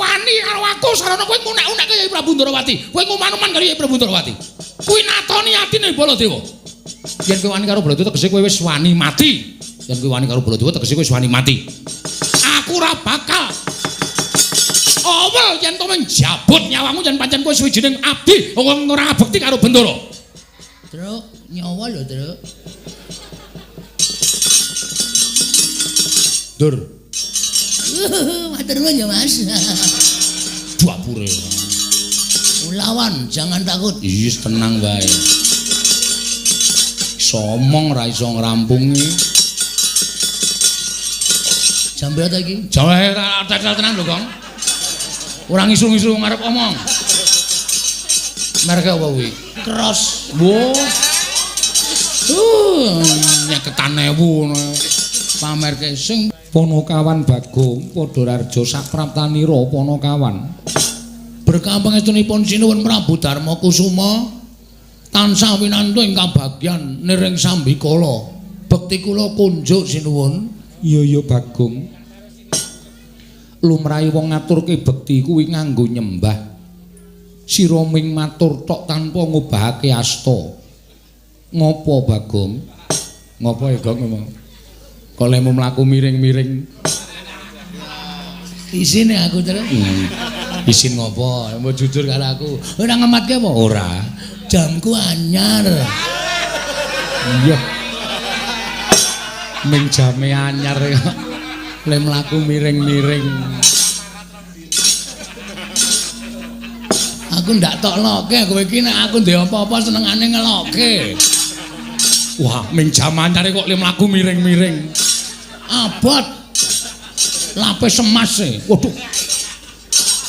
wani karo aku sarana kowe ngunek-unekke Yai Prabu Ndarawati. Kowe nguman-uman karo Yai Prabu Ndarawati. Kuwi natoni atine Baladewa. Yen kowe wani karo Baladewa tegese kowe wis wani mati. Yen kowe wani karo Baladewa tegese kowe wis wani mati. Aku ora bakal awel yen to menjabut nyawamu yen pancen kowe suwijining abdi wong ora ngabekti karo Bendara. Truk, nyawa lho, Truk. Dur. Matur nuwun ya, Mas. Dapure. Lawan, jangan takut. Iya, tenang wae. Somong ra iso ngrampungi. Jam berapa iki? Jawa tenang lho, Kong. Ora ngisu-ngisu ngarep omong. Mereka apa kuwi? Cross. Wo. Nyeketan ewu ngono. Pamerke sing Panakawan Bagong padha Rarja sapraptanira Panakawan. Berkah pangestunipun Sinuwun Prabu Darma Kusuma tansah winantu ing kabagyan niring sambikala. Bekti kula kunjuk Sinuwun. Iya Bagong. Lumrahe wong ngaturke bekti kuwi nganggo nyembah. Sira ming matur tok tanpa ngobahake asta. Ngopo Bagong? Ngopo ya Gong memang? Kolemu mlaku miring-miring. Isine aku terus. Isin ngopo? Mau jujur karo aku. Ora ngematke apa? Ora. Jamku anyar. Iya. Ming jame anyar kok. Le mlaku miring-miring. Aku ndak tok loke kowe iki nek aku ndek apa-apa senengane ngeloke. Wah, ming jam anyar kok le mlaku miring-miring. Abot. Lapis emas e. Waduh.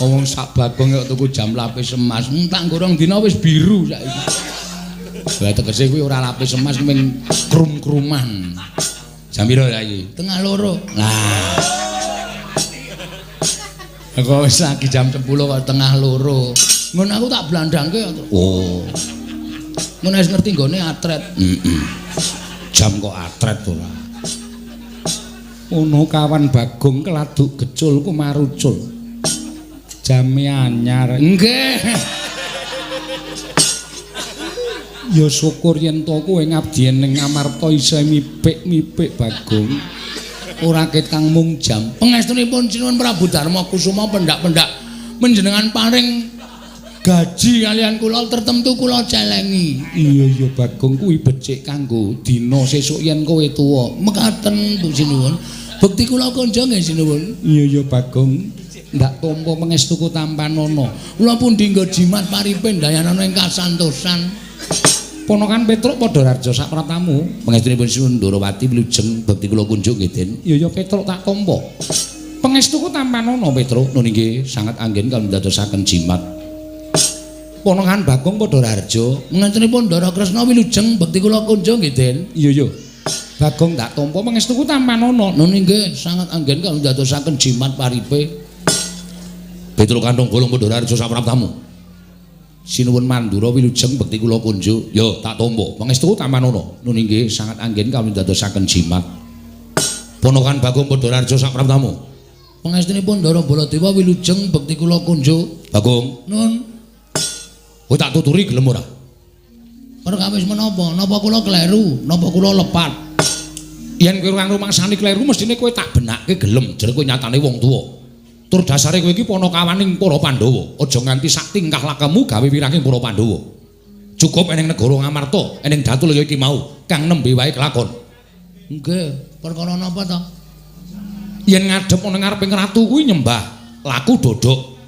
Wong sak Bagong kok tuku jam lapis emas. Tak gorong dina wis biru saiki. Lah tegese kuwi ora lapis emas ming krum-kruman. Jam piro saiki? Tengah loro. Lah. Kok wis lagi jam 10 kok tengah loro. Ngono aku tak blandangke. Oh. Ngono wis ngerti nggone atret. Jam kok atret ora. Ono kawan Bagong keladuk gecul ku marucul. Jame anyar. Nggih. Ya syukur yen to kowe ngabdi ning Amarta isih mipik-mipik Bagong. Ora ketang mung jam. Pangestunipun Sinuwun Prabu Darma Kusuma pendak-pendak menjenengan paring gaji kalian kula tertentu kula celengi. Iya Bagong kuwi becik kanggo dina sesuk yen kowe tuwa. Mekaten Bu Sinuwun. Bukti kula konco nggih Sinuwun. Iya Bagong. Ndak tampa pangestuku tampanana. Kula pundi nggo jimat paripe dayanana ing kasantosan. Ponokan Petruk padha Rarja sapratamu. Pangestunipun Sinuwun Ndarawati wilujeng bekti kula kunjuk nggih Den. Iya Petruk tak tampa. Pangestuku tampanana Petruk nun inggih sanget anggen kangge ndadosaken jimat. Ponokan Bagong padha Rarja. Mengentenipun Ndara Kresna wilujeng bekti kula kunjuk nggih Den. Iya. Bagong tak tampa pangestuku tampanana. Nun inggih sanget anggen kangge ndadosaken jimat paripe. Petruk kantong bolong padha Rarja sapratamu. Sinuwun Mandura wilujeng bekti kula kunjuk. Ya tak tampa pangestuku tampanana. Nun inggih sanget anggen kangge ndadosaken jimat. Ponokan Bagong padha Rarja sapratamu. Pangestunipun Ndara Baladewa wilujeng bekti kula kunjuk. Bagong, Nun. kowe tak tuturi gelem ora? Perkawis menapa? Napa kula kleru? Napa kula lepat? Yen kowe ora rumangsani kleru mestine kowe tak benakke gelem jare kowe nyatane wong tuwa. Tur dasare kowe iki panakawaning para Pandhawa. Aja nganti sak tingkah lakumu gawe wiranging para Pandhawa. Cukup eneng negara Ngamarta, eneng Datul ya iki mau kang nembe wae kelakon. Nggih, perkara napa to? Yen ngadhep ana ngareping ratu kuwi nyembah laku dodok.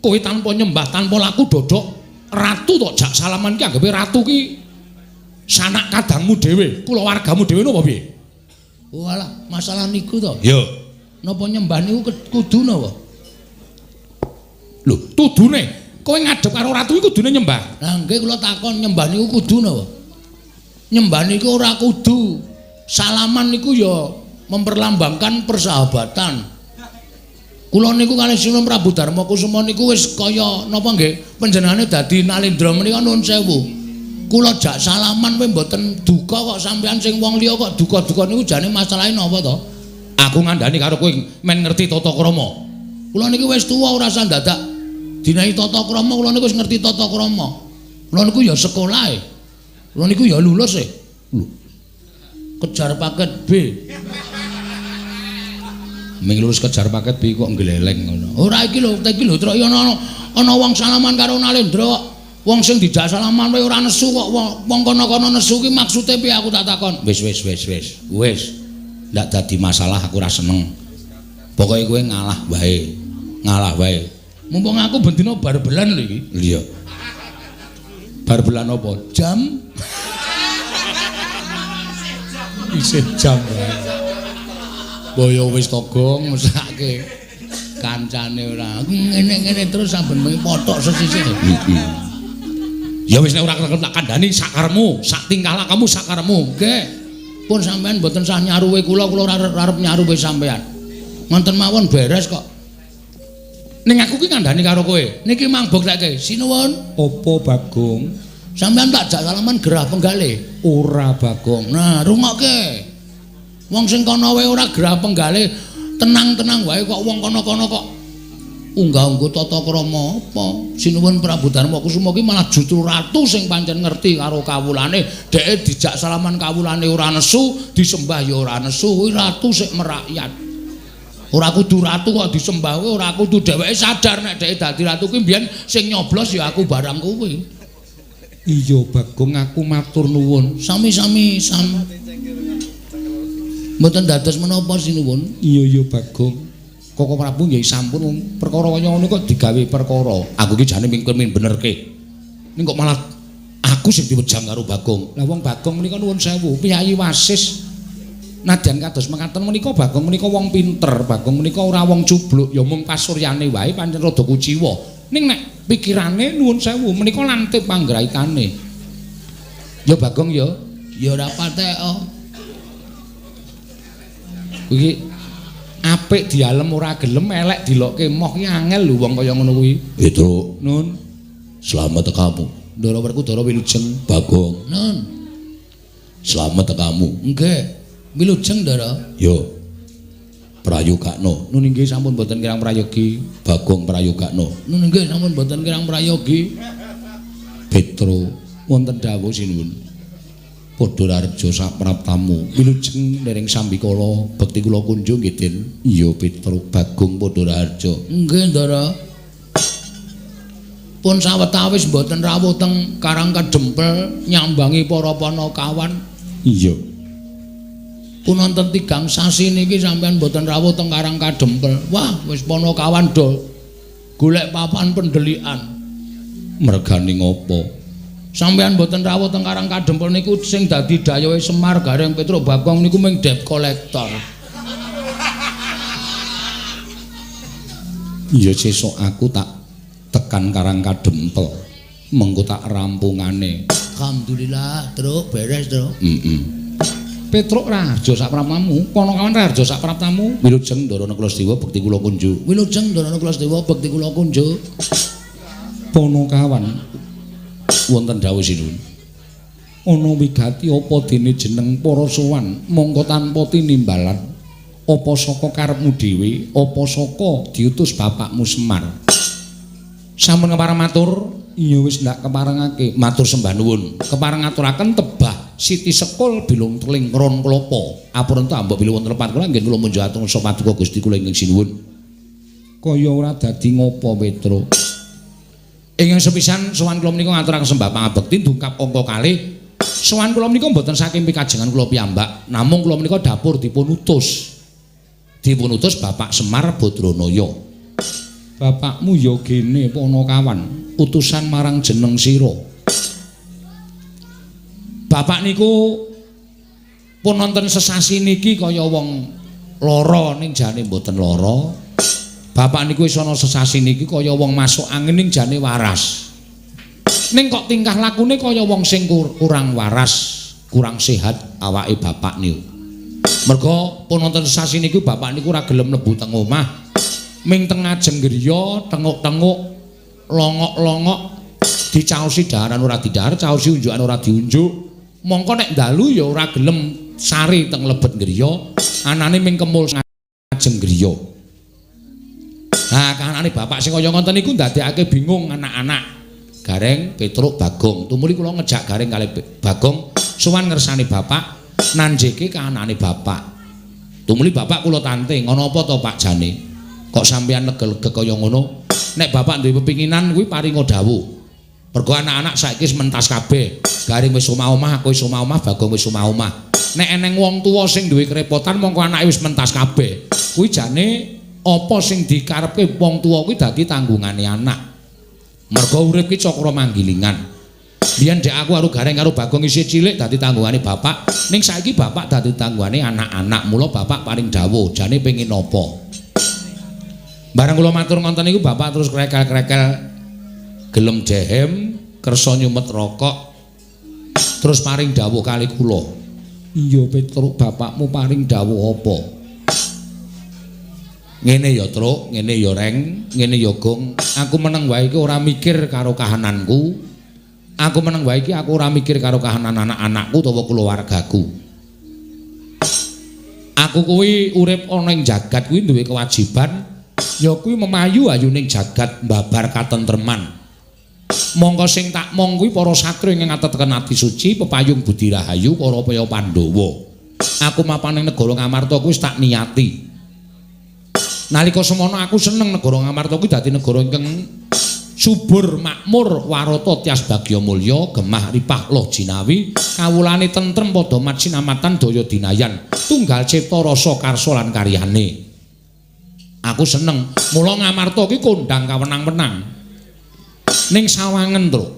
Kowe tanpa nyembah, tanpa laku dodok, ratu tok jak salaman ki anggape ratu ki sanak kadangmu dhewe, kulawargamu dhewe napa piye? Walah, masalah niku to. Ya. Napa nyembah niku kudu napa? Lho, tudune kowe ngadhep karo ratu iki kudune nyembah. Lah nggih kula takon nyembah niku kudu napa? Nyembah niku ora kudu. Salaman niku ya memperlambangkan persahabatan. Kula niku kalih Sinuwun Prabu Darma Kusuma niku wis kaya napa nggih panjenengane dadi Nalendra menika nuwun sewu. Kula jak salaman kowe mboten duka kok sampean sing wong liya kok duka-duka niku jane masalahe napa to? Aku ngandani karo kowe men ngerti tata krama. Kula niki wis tuwa ora usah dadak dinahi tata krama, kula niku wis ngerti tata krama. Kula niku ya sekolah e. Kula niku ya lulus e. Lho. Kejar paket B. Ming lulus kejar paket B kok ngleleng ngono. Ora iki lho, iki lho Tru ana wong salaman karo Nalendra kok. Wong sing dijak salaman wae ora nesu kok wong kono-kono nesu ki maksude piye aku tak takon. Wis. Wis. Ndak dadi masalah aku ora seneng. Pokoke kowe ngalah wae. Mumpung aku bendina bar-belan lho iki. Iya. Bar-belan apa? Jam. Isih jam wae. Boyo wis togong mesake. Kancane ora. Ngene-ngene terus saben mengi potok sesisih. Ya wis nek ora tak kandhani sakarmu, sak tingkah lakumu sakarmu. Nggih. Pun sampean mboten sah nyaruwe kula ora arep nyaruwe sampean. Ngoten mawon beres kok. Ning aku ki kandhani karo kowe. Niki mang buktekke. Sinuwun. Apa Bagong? Sampeyan tak jak salaman gerah penggalih. Ora Bagong. Nah, rungokke. Wong sing kono wae ora gerah penggalih, tenang-tenang wae kok wong kono-kono kok unggah-ungguh tata krama apa. Sinuwun Prabu Darma Kusuma ki malah justru ratu sing pancen ngerti karo kawulane. Dheke dijak salaman kawulane ora nesu, disembah ya ora nesu. Kuwi ratu sik merakyat. Ora kudu ratu kok disembah kowe, ora kudu dheweke sadar nek dheke dadi ratu ki mbiyen sing nyoblos ya aku barang kuwi. Iya Bagong, aku matur nuwun. Sami-sami mboten dados menapa sinuwun. Iya Bagong. Koko Prabu nggih sampun perkara kaya ngono kok digawe perkara. Aku ki jane mingkir benerke. Ning kok malah aku sing diwejang karo Bagong. Lah wong Bagong menika nuwun sewu, piyayi wasis. Nadyan kados mekaten menika Bagong menika wong pinter, Bagong menika ora wong cubluk, ya mung pasuryane wae pancen rada kuciwa. Ning nek pikirane nuwun sewu menika lantip panggraitane. Ya Bagong ya, ya ora patek. Iki apik dialem ora gelem elek dilokke moh ki angel lho wong kaya ngono kuwi. Petro, Nun, selamat tekamu. Ndara Werkudara wilujeng. Bagong, Nun. Selamat tekamu. Nggih. Wilujeng Ndara. Yo. Prayogakno. Nun inggih sampun boten kirang prayogi. Bagong prayogakno. Nun inggih sampun boten kirang prayogi. Petro, Wonten dawuh sinuwun. Padha raharja sapraptamu wilujeng dereng sambikala bekti kula kunjung nggih Den. iya Petro. Bagong padha raharja. Nggih Ndara. Pun sawetawis boten rawuh teng Karang Kadempel nyambangi para Panakawan. Iya. Pun wonten 3 sasi niki sampean boten rawuh teng Karang Kadempel. Wah, wis Panakawan do golek papan pendelikan. Mergane ngopo? Sampeyan mboten rawuh teng Karang Kadempel niku sing dadi dayohe Semar Gareng Petro Bagong niku mung debt collector. Iya sesuk aku tak tekan Karang Kadempel. Mengko tak rampungane. Alhamdulillah, Truk, beres, Truk. Petruk raharja sapraptamu, Panakawan raharja sapraptamu. Wilujeng Ndarana Klasdewa bekti kula kunjuk. Wilujeng Ndarana Klasdewa bekti kula kunjuk. Panakawan Wonten dawuh sinuwun. ana wigati apa dene jeneng para sowan mongko tanpa tinimbalan apa saka karepmu dhewe apa saka diutus bapakmu Semar. Sampun kepareng matur. Iya wis ndak keparengake. Matur sembah nuwun. Kepareng ngaturaken tebah Siti Sekul bilung teling ron klopo. Apunten ambek bilih wonten lepat kula nggih kula munjuk atung sapa paduka Gusti kula ingkang sinuwun. Kaya ora dadi ngopo Petro. Ingkang sepisan sowan kula menika ngaturaken sembah pangabekti dungkap angka kalih. Sowan kula menika mboten saking pikajengan kula piyambak, namung kula menika dapur dipun utus. Dipun utus Bapak Semar Badranaya. Bapakmu ya gene Panakawan, utusan marang jeneng sira. Bapak niku pun wonten sesasi niki kaya wong lara ning jane mboten lara. Bapak niku wis ana sesasi niki kaya wong masuk angin ning jane waras. Ning kok tingkah lakune kaya wong sing kurang waras, kurang sehat awake bapak niku. Merga pun wonten sesasi niku bapak niku ora gelem mlebu teng omah. Ming teng ngajeng griya, tenguk-tenguk, longok-longok, dicaosi daharan ora didahar, caosi unjukan ora diunjuk. Mongko nek dalu ya ora gelem sari teng lebet griya, anane ming kemul ngajeng griya. Nah, kahanane bapak sing kaya ngoten niku ndadekake bingung anak-anak. Gareng, Petruk, Bagong. Tumuli kula ngejak Gareng kali Bagong sowan ngersani bapak nanjeke kahanane bapak. Tumuli bapak kula tanting, ngono apa to Pak Jane? Kok sampeyan legel-legel kaya ngono? Nek bapak duwe pepinginan kuwi paringa dawuh. Mergo anak-anak saiki wis mentas kabeh. Gareng wis omah-omah, aku wis omah-omah, Bagong wis omah-omah. Nek eneng wong tuwa sing duwe kerepotan mongko anake wis mentas kabeh. Kuwi jane apa sing dikarepke wong tuwa kuwi dadi tanggungane anak. Mergo urip ki cakra manggilingan. Biyen dek aku karo Gareng karo Bagong isih cilik dadi tanggungane bapak, ning saiki bapak dadi tanggungane anak-anak. Mula bapak paring dawuh, jane pengin apa? Bareng kula matur ngonten niku bapak terus krekel-krekel gelem jehem, kersa nyumet rokok. Terus paring dawuh kali kula. Iya Petruk, bapakmu paring dawuh apa? Ngene ya Truk, ngene ya Reng, ngene ya Gong. Aku meneng wae iki ora mikir karo kahananku. Aku meneng wae iki aku ora mikir karo kahanan anak-anakku utawa keluargaku. Aku kuwi urip ana ing jagat kuwi duwe kewajiban ya kuwi memayu ayu ning jagat mbabar katentreman. Monggo sing tak mong kuwi para satria ing ngateken ati suci pepayung budi rahayu para paya Pandhawa. Aku mapan ing negara Ngamarta kuwi wis tak niati. Nalika semono aku seneng negara Ngamarta kuwi dadi negara ingkang subur makmur warata tias bagya mulya gemah ripah loh jinawi kawulane tentrem padha mat sinamatan daya dinayan tunggal cipta rasa karsa lan karyane. Aku seneng mula Ngamarta kuwi kondang kawenang-wenang. Ning sawangen Truk.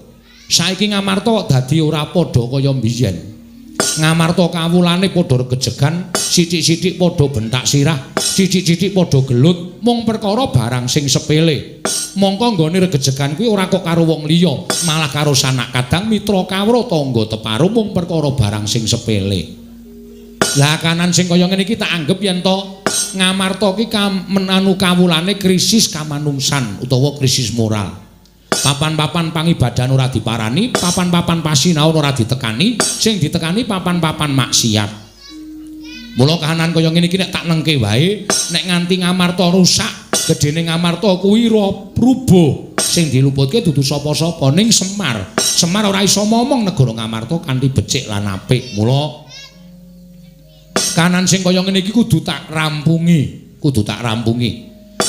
Saiki Ngamarta dadi ora padha kaya mbiyen. Ngamarta kawulane padha regejegan, sithik-sithik padha bentak sirah, sithik-sithik padha gelut, mung perkara barang sing sepele. Mongko nggone regejegan kuwi ora kok karo wong liya, malah karo sanak kadang mitra kawruh tangga teparu mung perkara barang sing sepele. Lah kanan sing kaya ngene iki tak anggap yen to Ngamarta ki menanu kawulane krisis kamanungsan utawa krisis moral. Papan-papan pangibadan ora diparani, papan-papan pasinaon ora ditekani, sing ditekani papan-papan maksiat. Mula kahanan kaya ngene iki nek tak nengke wae, nek nganti Ngamarta rusak, gedene Ngamarta kuwi rubuh. Sing diluputke dudu sapa-sapa ning Semar. Semar ora iso momong negara Ngamarta kanthi becik lan apik. Mula kahanan sing kaya ngene iki kudu tak rampungi,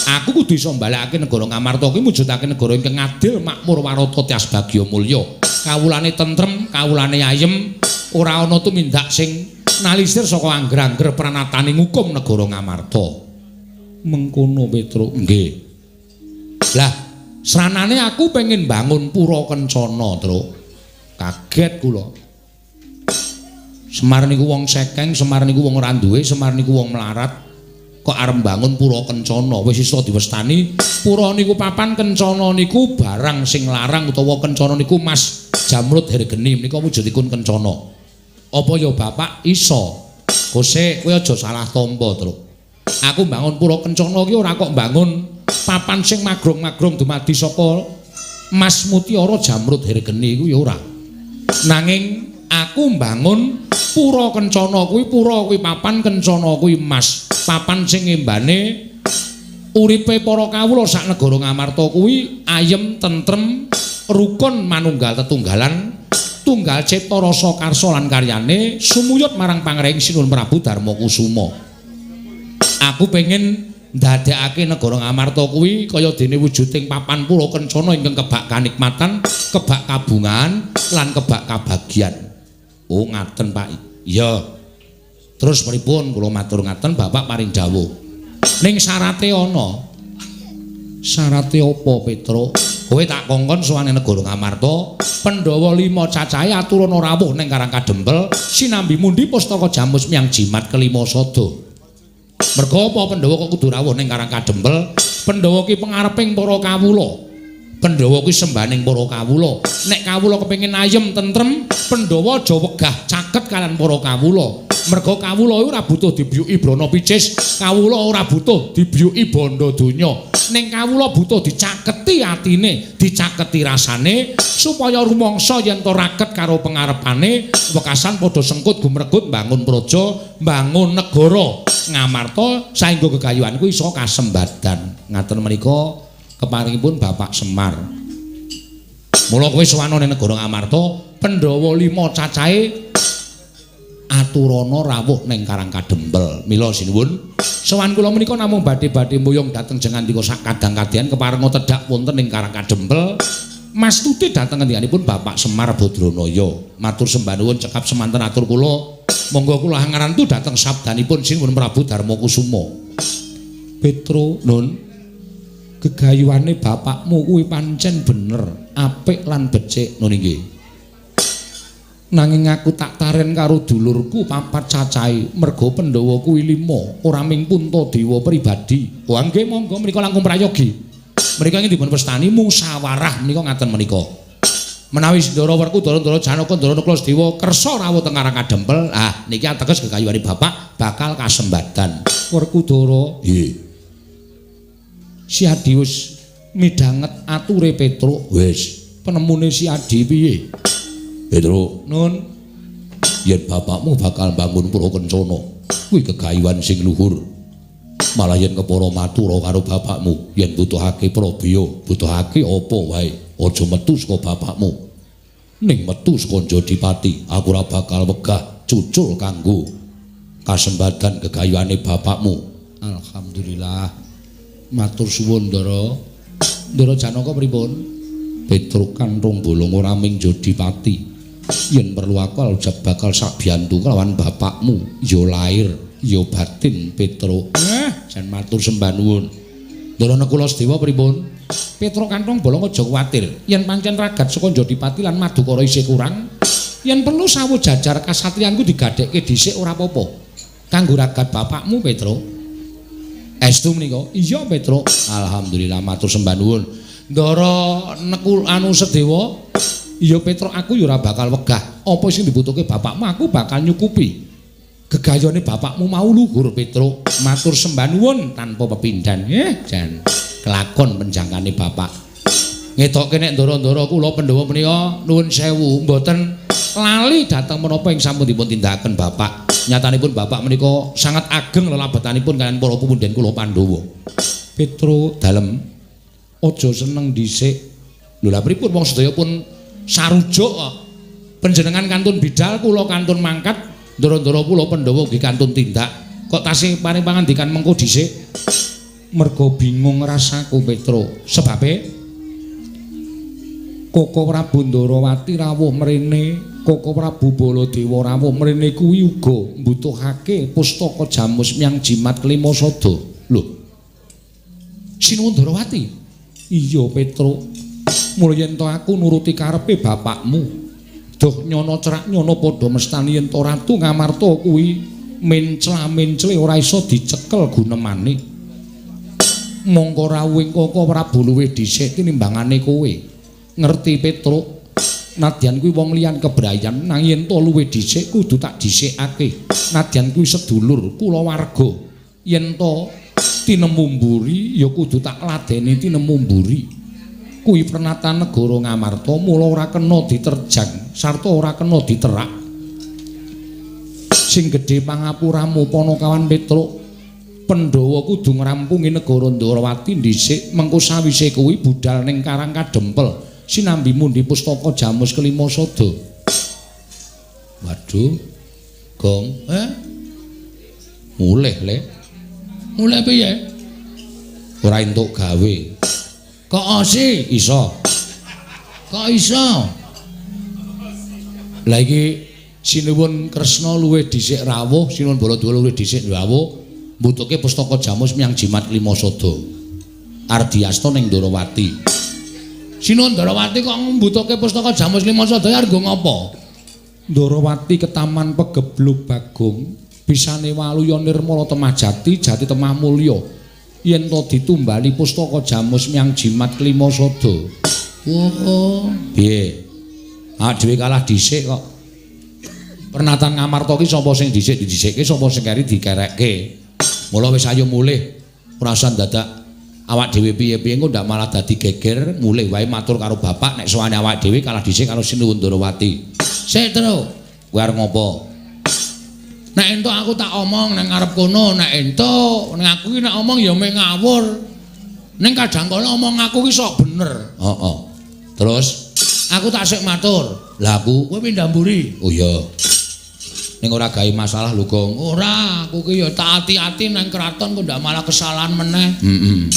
Aku kudu iso mbalekake negara Ngamarta kuwi mujudake negara ingkang adil, makmur, warata, tias bagya mulya. Kawulane tentrem, kawulane ayem, ora ana tumindak sing nalisir saka angger-angger pranataning hukum negara Ngamarta. Mengkono Petruk, nggih. Lah, sranane aku pengin bangun pura kencana, Truk. Kaget kula. Semar niku wong sekeng, Semar niku wong ora duwe, Semar niku wong melarat. Kok arep bangun pura kencana wis iso diwestani pura niku papan kencana niku barang sing larang utawa kencana niku Mas Jamrut Hergeni menika wujudipun kencana apa ya Bapak iso kose kowe aja salah tampa Truk aku bangun pura kencana ki ora kok bangun papan sing magrong-magrong dumadi saka Mas Mutiara Jamrut Hergeni iku ya ora nanging aku bangun pura kencana kuwi papan kencana kuwi Mas papan sing ngembane uripe para kawula sak negara Ngamarta kuwi ayem tentrem rukun manunggal tetunggalan tunggal cipta rasa karsa lan karyane sumuyut marang Pangraing Sinuhun Prabu Darmakusuma. Aku pengen ndadekake negara Ngamarta kuwi kaya dene wujuding papan pura kencana ingkang kebak kanikmatan, kebak kabungan lan kebak kabagyan. Oh ngaten Pak. Iya. Terus pripun kula matur ngaten Bapak paring dawuh. Ning syarate ana. Syarate apa Petruk? Kowe tak kongkon sowane negara Ngamarta, Pandhawa 5 cacahe aturana rawuh ning Karang Kadempel, sinambi mundi pustaka Jamus Myang Jimat kelima sada. Merga apa Pandhawa kok kudu rawuh ning Karang Kadempel? Pandhawa ki pangareping para kawula. Pandhawa kuwi sembaning para kawula. Nek kawula kepengin ayem tentrem, Pandhawa aja wegah caket kalian para kawula. Merga kawula ora butuh dibiyuki brana picis, kawula ora butuh dibiyuki bondo donya. Ning kawula butuh dicaketi atine, dicaketi rasane supaya rumangsa yen to raket karo pangarepane, wekasan padha sengkut gumregut bangun praja, bangun negara. Ngamarta saengga gegayuhan kuwi iso kasembadan. Ngaten menika keparingipun Bapak Semar. Mula kowe sowan ning negara Ngamarta, Pandhawa 5 cacahe aturana rawuh ning Karang Kadempel. Mila sinuwun, sowan kula menika namung badhe-badhe mboyong dhateng jengandika sak kadang-kadang keparenga tedhak wonten ing Karang Kadempel. Mastuti dhateng ngendikanipun Bapak Semar Badranaya. Matur sembah nuwun cekap semanten atur kula. Monggo kula hangarantu dhateng sabdanipun Sinuwun Prabu Darmakusuma. Petro, Nun. Gegayuhane bapakmu kuwi pancen bener, apik lan becik nun nggih. Nanging aku tak taren karo dulurku papat cacahe, merga Pandhawa kuwi 5, ora ming Puntadewa pribadi. Wah nggih monggo menika langkung prayogi. Menika ingin dipun pestani musyawarah menika ngaten menika. Menawi Sindara Werkudara, Ndara Janaka, Ndara Nuklasdewa kersa rawuh teng Karang Kadempel, ah niki ateges gegayuhane bapak bakal kasembadan. Werkudara, nggih. Si Adi wis midhanget ature Petruk. Wis, penemune si Adi piye? Petruk, Nun. Yen bapakmu bakal bangun Pura Kencana, kuwi gegayuhan sing luhur. Malah yen kepara matur karo bapakmu, yen butuhake Prabeya, butuhake apa wae, aja metu saka bapakmu. Ning metu saka Jodipati, aku ora bakal wegah cucul kanggo kasembadan gegayuhane bapakmu. Alhamdulillah. Matur suwun Ndara. Ndara Janaka pripun? Petruk kanthong bolong ora ming Jodipati. Yen perlu aku bakal sak biyantu kelawan bapakmu, ya lahir, ya batin Petruk. Jan matur sembah nuwun. Ndara Nuklasdewa pripun? Petruk kanthong bolong aja kuwatir. Yen pancen ragat saka Jodipati lan Madukara isih kurang, yen perlu sawu jajar kasatriyanku digadhekke dhisik ora apa-apa. Kanggo ragat bapakmu Petruk. Estu menika? Iya Petruk. Alhamdulillah matur sembah nuwun. Ndara Nekul anu Sedewa, iya Petruk aku ya ora bakal wegah. Apa sing dibutuhke bapakmu aku bakal nyukupi. Gegayane bapakmu mau luhur Petruk. Matur sembah nuwun tanpa pepindhan. Jan kelakon penjangkane bapak. Ngetokke nek ndara-ndara kula Pandhawa menika nuwun sewu mboten lali dhateng menapa ing sampun dipun tindakaken bapak. Nyatanipun bapak menika sangat ageng lelabetanipun kaliyan para pupunden kula Pandhawa. Petruk dalem aja seneng dhisik. Lho lha pripun wong sedaya pun sarujuk kok. Panjenengan kantun bidal kula kantun mangkat, ndara-ndara kula Pandhawa nggih kantun tindak. Kok tasih paring pangandikan mengko dhisik? Merga bingung rasaku Petruk. Sebabe Koko Prabu Ndarawati rawuh mrene, Koko Prabu Baladewa rawuh mrene kuwi uga mbutuhake pustaka jamus miyang jimat kelima sada. Lho. Sinuwun Ndarawati. Iya Petruk. Mula yen to aku nuruti karepe bapakmu, doh nyono cerak nyono padha mestani yen to Ratu Ngamarta kuwi mencla-mencle ora iso dicekel gunemane. Mongko rawuhing Koko Prabu luwih dhisik tinimbangane kowe. Ngerti Petruk, nadyan kuwi wong liyan kebrayan nanging yen to luwih dhisik kudu tak dhisikake. Nadyan kuwi sedulur kula warga. Yen to tinemu mburi ya kudu tak ladeni tinemu mburi. Kuwi pernatan negara Ngamarta mula ora kena diterjang sarta ora kena diterak. Sing gedhe pangapuramu Panakawan Petruk. Pandhawa kudu ngrampungi negara Ndarawati dhisik mengko sawise kuwi budal ning Karang Kadempel. Sinambi mundi pustaka jamus kelima sada. Waduh. Gong, mulih le. Mulih piye? Ora entuk gawe. Kok iso? Kok iso? Lah iki Sinuwun Kresna luwih dhisik rawuh, Sinuwun Baladewa luwih dhisik rawuh, mbutuhke pustaka jamus miyang jimat kelima sada. Ardiasta ning Ndarawati. Sinuwun Ndarawati kok mbutuhke pustaka jamus kelima sada argo ngopo? Ndarawati ketaman pegebluk Bagong, bisane waluya nirmala temah jati, jati temah mulya. Yen to ditumbali pustaka jamus miyang jimat kelima sada. Oh, piye? Ah dhewe kalah dhisik kok. Pernatan Ngamarta ki sapa sing dhisik-dhisikke sapa sing keri dikerekke. Mula wis ayo mulih. Ora usah dadak awak dhewe piye-piye engko ndak malah dadi geger, mulih wae matur karo bapak nek sowane awak dhewe kalah dhisik karo Sinuwun Ndarawati. Sik, Tru. Kowe arep ngopo? Nek entuk aku tak omong nang ngarep kono, nek entuk nek aku ki nek omong ya meh ngawur. Ning kadang kala omong aku ki sok bener. Heeh. Terus Aku tak sik matur. lah aku Kowe pindah mburi. oh iya. Ning ora gawe masalah lho, Gong. Ora, aku ki ya tak ati-ati nang kraton kok ndak malah kesalahan meneh. Heeh.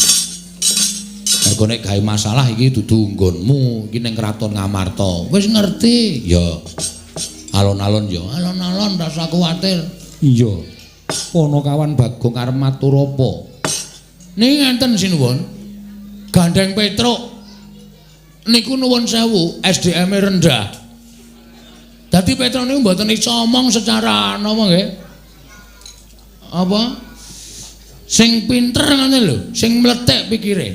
Mergo nek gawe masalah iki dudu nggonmu, iki ning kraton Ngamarta. Wis ngerti. Ya. Alon-alon ya. Alon-alon rasa kuwatir. Iya. Ana kawan Bagong arep matur apa? Niki ngenten Sinuwun. Gandeng Petruk. Niku nuwun sewu, SDM-e rendah. Dadi Petruk niku mboten iso omong secara napa nggih? Apa? Sing pinter ngene lho, sing mletek pikire.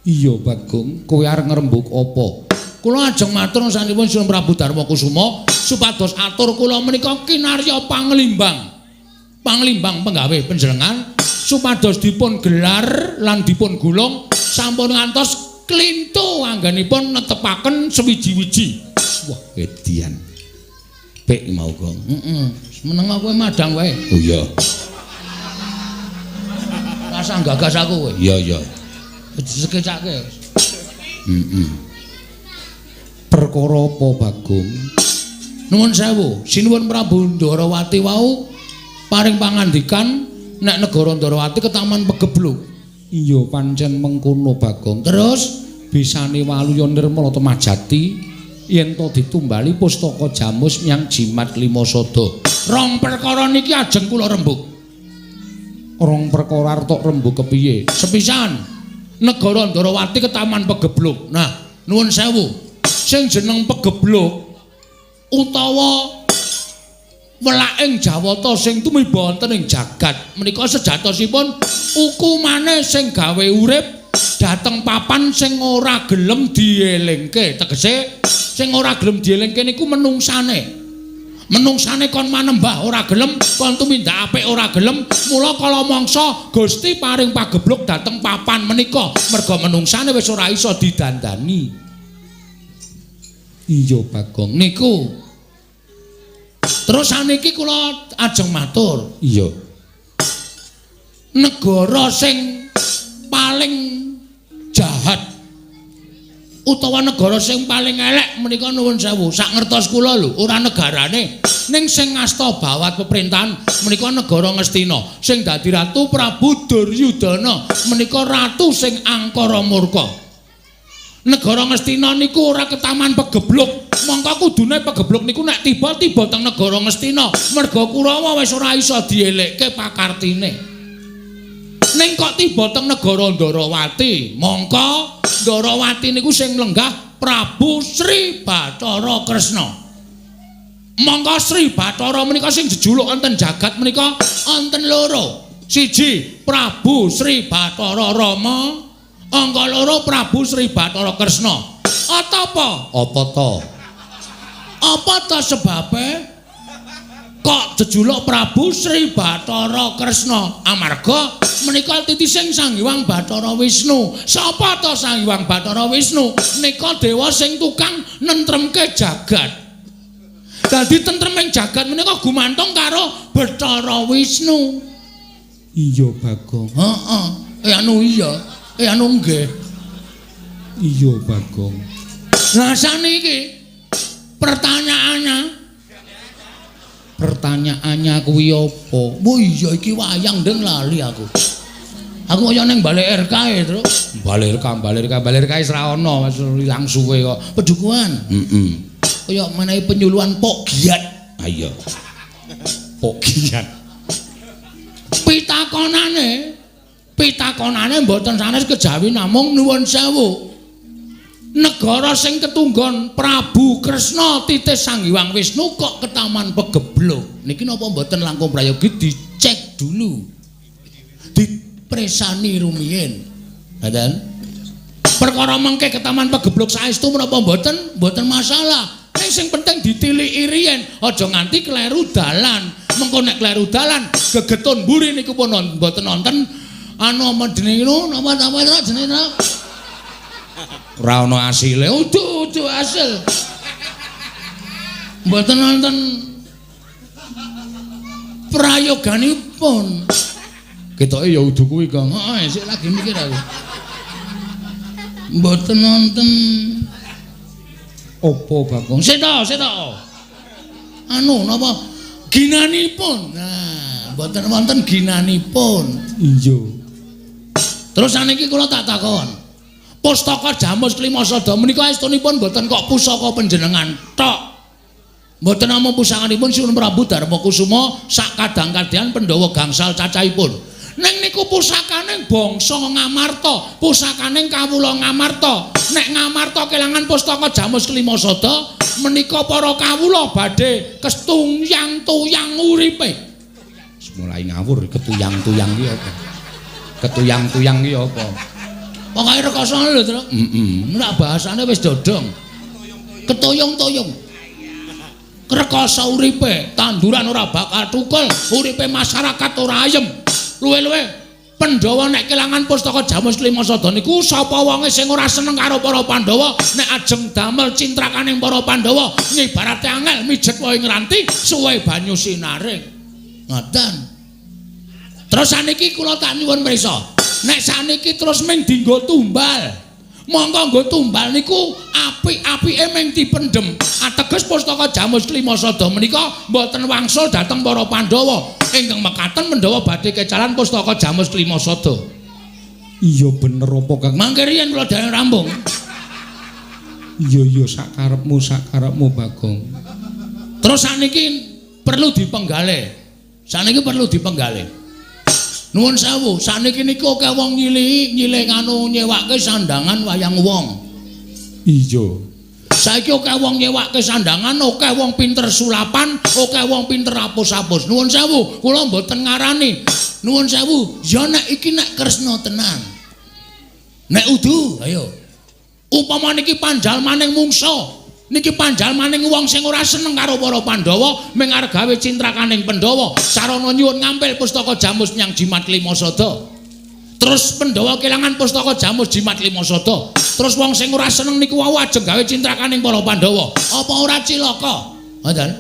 Iya, Bagong, kowe arep ngrembug apa? Kula ajeng matur sanipun Sunan Prabu Darma Kusuma supados atur kula menika kinarya panglimbang. Panglimbang penggawe panjenengan supados dipun gelar lan dipun gulung sampun ngantos klintu anggenipun netepaken sewiji-wiji. Wah, edian. Pek mau, Gong. Heeh. Meneng kowe madang wae. Oh iya. Rasa gagas aku kowe. Iya, iya. Disekecake. Heeh. Perkara apa, Bagong? Nuwun sewu, Sinuwun Prabu Ndarawati wau paring pangandikan nek negara Ndarawati ketaman pegebluk. Iya, pancen mengkono, Bagong. Terus Bisane waluya nirmala temajati yen to ditumbali pustaka Jamus nyang Jimat Lima Sada. rong perkara niki ajeng kula rembug. Rong perkara artok rembug kepiye? Sepisan negara Ndarawati ketaman pegebluk. Nah, nuwun sewu. Sing jeneng pegebluk utawa welaking Jawata sing tumiba wonten ing jagat menika sejatosipun ukumane sing gawe urip dateng papan sing ora gelem dielingke. Tegese sing ora gelem dielingke niku menungsane. Menungsane kon manembah ora gelem, kon tumindak apik ora gelem, mula kala mangsa Gusti paring pagebluk dateng papan menika merga menungsane wis ora iso didandani. Iya, Bagong. Niku. Terus saniki kula ajeng matur. Iya. Negara sing paling jahat utawa negara sing paling elek menika nuwun sewu sak ngertos kula lho ora negarane ning sing ngasta bawat pemerintahan menika negara Ngastina sing dadi ratu Prabu Duryudana menika ratu sing angkara murka. Negara Ngastina niku ora ketaman pegebluk. Mongko kudune pegebluk niku nek tiba-tiba teng negara Ngastina, merga Kurawa wis ora iso dielekke pakartine. Ning kok tiba teng negara Ndarawati, mongko Ndarawati niku sing lenggah Prabu Sri Bathara Kresna. Mongko Sri Bathara menika sing jejuluk wonten jagat menika wonten loro. Siji Prabu Sri Bathara Rama, angka loro Prabu Sri Bathara Kresna. Apa? Apa to? Apa to sebabe kok jejuluk Prabu Sri Bathara Kresna? Amarga menika titising Sang Hyang Bathara Wisnu. Sapa to Sang Hyang Bathara Wisnu? Nika dewa sing tukang nentremke jagat. Dadi tentreming jagat menika gumantung karo Bathara Wisnu. Iya, Bagong. Heeh. Anu iya. Anu nggih. Iya, Bagong. Lah saniki pertanyaannya kuwi apa? Oh iya iki wayang ndeng lali aku. Aku kaya ning balik RK e, Tru. Balik RK ora ana, wis ilang suwe kok. Pedukuhan. Heeh. Kaya menehi penyuluhan Pok Giat. Ah iya. Pok Giat. Pitakonane mboten sanes kejawi namung nuwun sewu. Negara sing ketunggon Prabu Kresna titis Sang Hyang Wisnu kok ketaman pegebluk. Niki napa mboten langkung prayogi dicek dulu. Dipresani rumiyin. Ngoten. Perkara mengke ketaman pegebluk saestu menapa mboten? Mboten masalah. Ning sing penting ditiliki riyen, aja nganti kleru dalan. Mengko nek kleru dalan, gegetun mburi niku pun mboten nonton anu apa jenenge napa jenenge Ora ana asile. Udu hasil. Mboten nonton prayoganipun. Ketoke ya udu kuwi, Kang. Heeh, sik lagi mikir aku. Mboten nonton Opo Bagong? Sik to. Anu napa ginanipun. Nah, mboten wonten ginanipun. Iya. Terus saniki kula tak takon. Pustaka Jamus Klimasada menika estunipun mboten kok pusaka panjenengan tok. Mboten namung pusakanipun Sinuwun Prabu Darmakusuma sak kadang-kadang Pandhawa gangsal cacahipun. Ning niku pusakaning bangsa Ngamarta, pusakaning kawula Ngamarta. Nek Ngamarta kelangan pustaka Jamus Klimasada menika para kawula badhe ketuyang-tuyang uripe. Mulai ngawur ketuyang-tuyang ki apa? Ketuyang-tuyang ki apa? Pokoke rekasa lho, Tru. Nek bahasane wis dodong. Ketoyong-toyong. Rekasa uripe, tanduran ora bakal tukul, uripe masyarakat ora ayem. Luwe-luwe Pandhawa nek kelangan pustaka Jamus Klimasada niku sapa wonge sing ora seneng karo para Pandhawa nek ajeng damel cintrakaning para Pandhawa ngibarate angel mijet wae ngranti suwe banyu sinaring. Ngoten. Terus saniki kula tak nyuwun pirsa. Nek saniki terus ming dienggo tumbal. Monggo nggo tumbal niku apik-apike ming dipendhem. Ateges pustaka Jamus Klimasada menika mboten wangsul dhateng para Pandhawa. Ingkang mekaten Pandhawa badhe kecalan pustaka Jamus Klimasada. Iya bener apa Kang? Mangke riyen kula dherek rambung. Iya sakarepmu Bagong. Terus saniki perlu dipenggalih. Saniki perlu dipenggalih. Nuwun sewu, saniki niku akeh wong nyilih anu nyewake sandangan wayang wong. Iya. Saiki akeh wong nyewake sandangan, akeh wong pinter sulapan, akeh wong pinter apus-apus. Nuwun sewu, kula mboten ngarani. Nuwun sewu, ya nek iki nek kresna tenan. Nek udu, ayo. Upama niki panjal maning mungsa. Niki panjal maning wong sing ora seneng karo para Pandhawa ming arep gawe cintrakaning Pandhawa sarana nyuwun ngampil pustaka Jamus nyang Jimat Klimasada. Terus Pandhawa kelangan pustaka Jamus Jimat Klimasada. Terus wong sing ora seneng niku wau ajeng gawe cintrakaning para Pandhawa. Apa ora cilaka? Ngoten.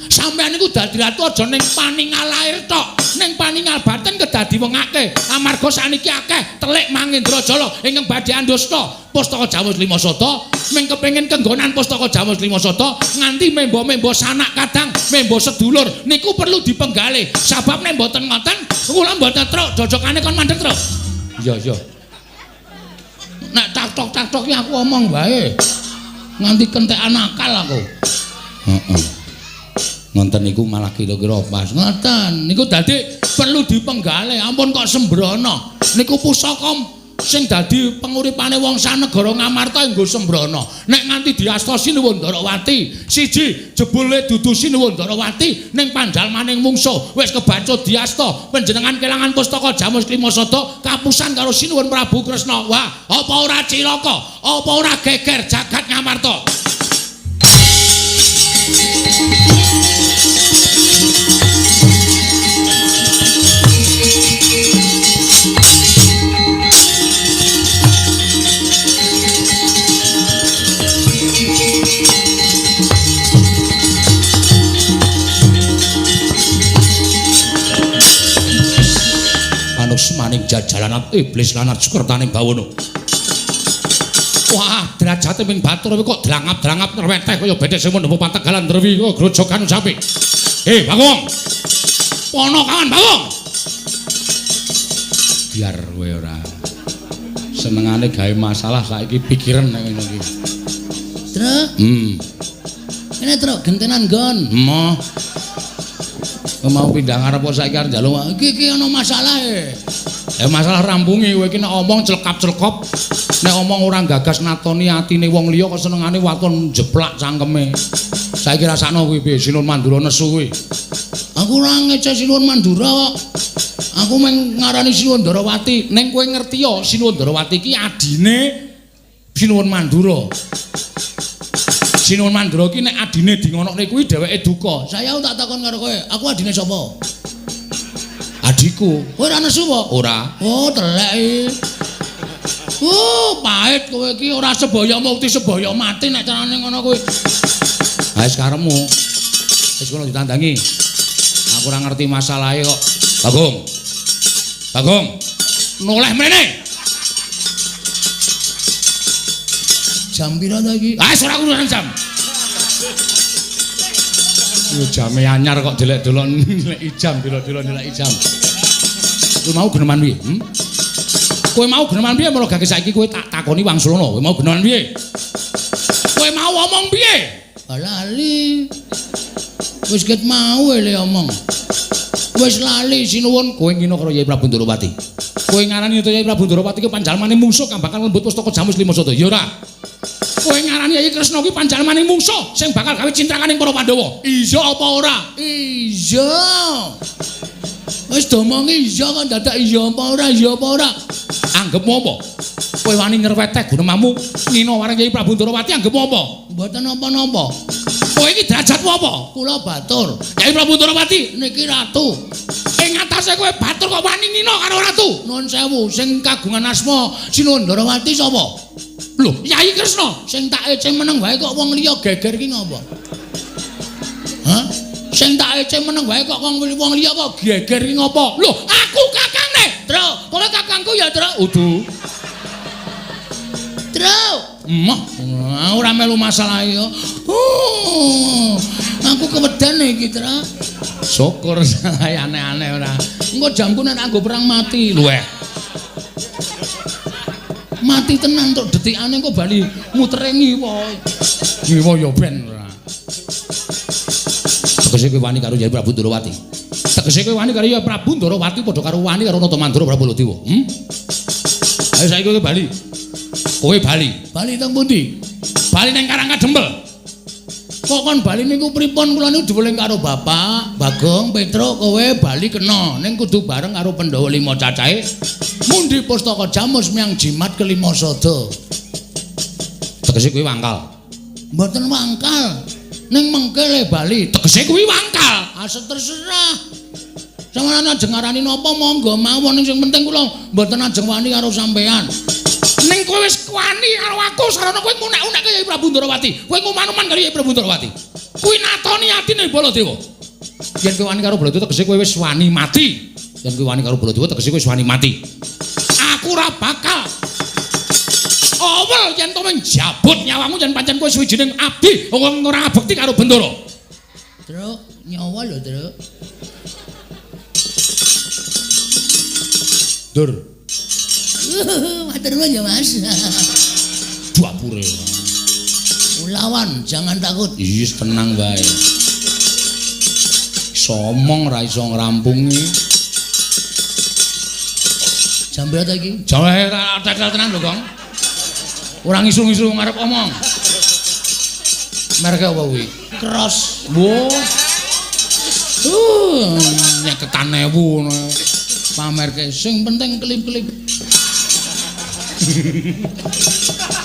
Sampeyan niku dadi ratu aja ning paningal lair tok, ning paningal batin kedadi wong akeh. Amarga saniki akeh telik Mangendrajala ingkang badhe andhasta pustaka Jamus Klimasada, ming kepengin kenggonan pustaka Jamus Klimasada nganti membo-membo sanak kadang, membo sedulur niku perlu dipenggalih. Sabab nek mboten ngoten, kula mboten truk jojokane kon mandeg truk. Iya. Nek tak-tok-tak-tok aku omong wae. Nganti kentekan akal aku. Heeh. Ngonten niku malah kira-kira pas. Ngoten, niku dadi perlu dipenggalih. Ampun kok sembrono. Niku pusaka sing dadi penguripane wong sanegara Ngamarta nggo sembrono. Nek nganti diasta Sinuwun Darawati, siji jebule dudu Sinuwun Darawati ning pandhal maning mungsuh wis kebacut diasta panjenengan kelangan pustaka Jamus Klimasada kapusan karo Sinuwun Prabu Kresna. Wah, apa ora cilaka? Apa ora geger jagat Ngamarta? Maning jajalanat iblis lanat sukertaning bawono. Wah, derajate ping batur kok drangap-drangap nerweteh kaya bedhek sing mundhep pategalan drewi kok grojogan sampe. Bagong. Pono kawan Bagong. Biar kowe ora senengane gawe masalah saiki pikiran nek ngene iki. Truk. Ini truk gentenan gon. Emoh. Mau pindah ngarep kok saiki arep njaluk. Iki ana masalah e. Masalah rampunge kowe iki nek omong celkap-celkop, nek omong ora gagas natoni atine wong liya kok senengane waton jeplak cangkeme. Saiki rasakno kuwi piye Sinuwun Mandura nesu kuwi. Aku ora ngece Sinuwun Mandura kok. Aku mung ngarani Sinuwun Darawati. Ning kowe ngerti ya Sinuwun Darawati iki adine Sinuwun Mandura. Sinuwun Mandura ki nek adine dingonokne kuwi dheweke duka. Saya tak takon karo kowe, aku adine sapa? Adikku. Kowe ora nesu apa? Ora. Oh, telek iki. Pahit kowe iki ora sebaya mukti sebaya mati nek carane ngono kuwi. Ha wis karepmu. Wis kono ditandangi. Aku ora ngerti masalahe kok. Bagong. Bagong. Noleh mrene. Jam pira ta iki? Ah, ora urusan jam. Yo jame anyar kok delek-delok nilai jam, delok-delok nilai jam. Kowe mau geneman piye? Kowe mau geneman piye mulo gak saiki kowe tak takoni wangsulana. Kowe mau geneman piye? Kowe mau omong piye? Lali. Wis ket mau ele omong. Wis lali sinuwun Kowe ngino karo Yai Prabu Ndorowati. Kowe ngarani utawa Yai Prabu Ndorowati ki panjalmaning mungsuh kang bakal lembut pustaka Jamus Lima Sada. Ya ora. Kowe ngarani Yai Kresna kuwi panjalmaning mungsuh sing bakal gawe cintrakaning para Pandhawa. iya apa ora? Iya. Wis domongi iya kan dadak iya apa ora? Iya apa ora? Anggepmu apa? Kowe wani nyerweteh gunemamu ngino wareng Yai Prabu Ndorowati anggepmu apa? Mboten napa-napa. Kowe iki derajatmu apa? Kula batur. Yai Prabu Ndorowati Niki ratu. ing atase kowe batur kok wani ngino karo ratu. Nuwun sewu, sing kagungan asma Sinuwun Ndorowati sapa? Lho, Yai Kresna Sing tak ece meneng wae kok wong liya geger ki ngopo? Hah? Sing tak ece meneng wae kok wong liya kok geger ki ngopo? Lho, aku kakangne. Tru, kowe kakangku ya, Tru. Udu. Tru. Emoh, ora melu masalah yo. Aku kewedan iki, Tru. Syukur salah aneh-aneh ora. Engko jamku nek anggo perang mati. Luweh. Mati tenan tok detikane kok bali mutere ngiwa. Ngiwa ya ben ora. Tegese kowe wani karo Yai Prabu Ndorowati. Tegese kowe wani karo Yai Prabu Ndorowati padha karo wani karo Natamandura Prabu Baladewa. Ayo saiki kowe bali. Kowe bali. Bali teng pundi? Bali nang Karangkadempel. Kok kon bali niku pripun kula niku diweling karo Bapak, Bagong, Petruk, kowe bali kena ning kudu bareng karo Pandhawa 5 cacahe. Mundi pustaka Jamus miang jimat kelima sada. Tegese kuwi wangkal. Mboten wangkal. Ning mengkele bali. Tegese kuwi wangkal. Asa terserah. Sampeyan ajeng ngarani napa monggo mawon sing penting kula mboten ajeng wani karo sampean. Ning kowe wis wani karo aku sarana kowe ngunek-unekke Yai Prabu Ndorowati. Kowe nguman-uman karo Yai Prabu Ndorowati. Kuwi natoni atine Baladewa. Yen kowe wani karo Baladewa tegese kowe wis wani mati. Yen kowe wani karo Baladewa tegese kowe wis wani mati. Aku ora bakal awel yen to menjabut nyawamu yen pancen kowe suwijining abdi wong ora abekti karo Bendoro. Truk, nyawa lho, Truk. Dur. Matur nuwun ya, Mas. Dapure. Lawan, jangan takut. Iya, tenang bae. Somong ra iso ngrampungi. Jam berapa iki? Jawa tetel tenan lho, Kong. Ora ngisul-ngisul ngarep omong. Merek apa kuwi? Cross. Wo. Nyeketan 1000 ngono. Pamerke sing penting klip-klip.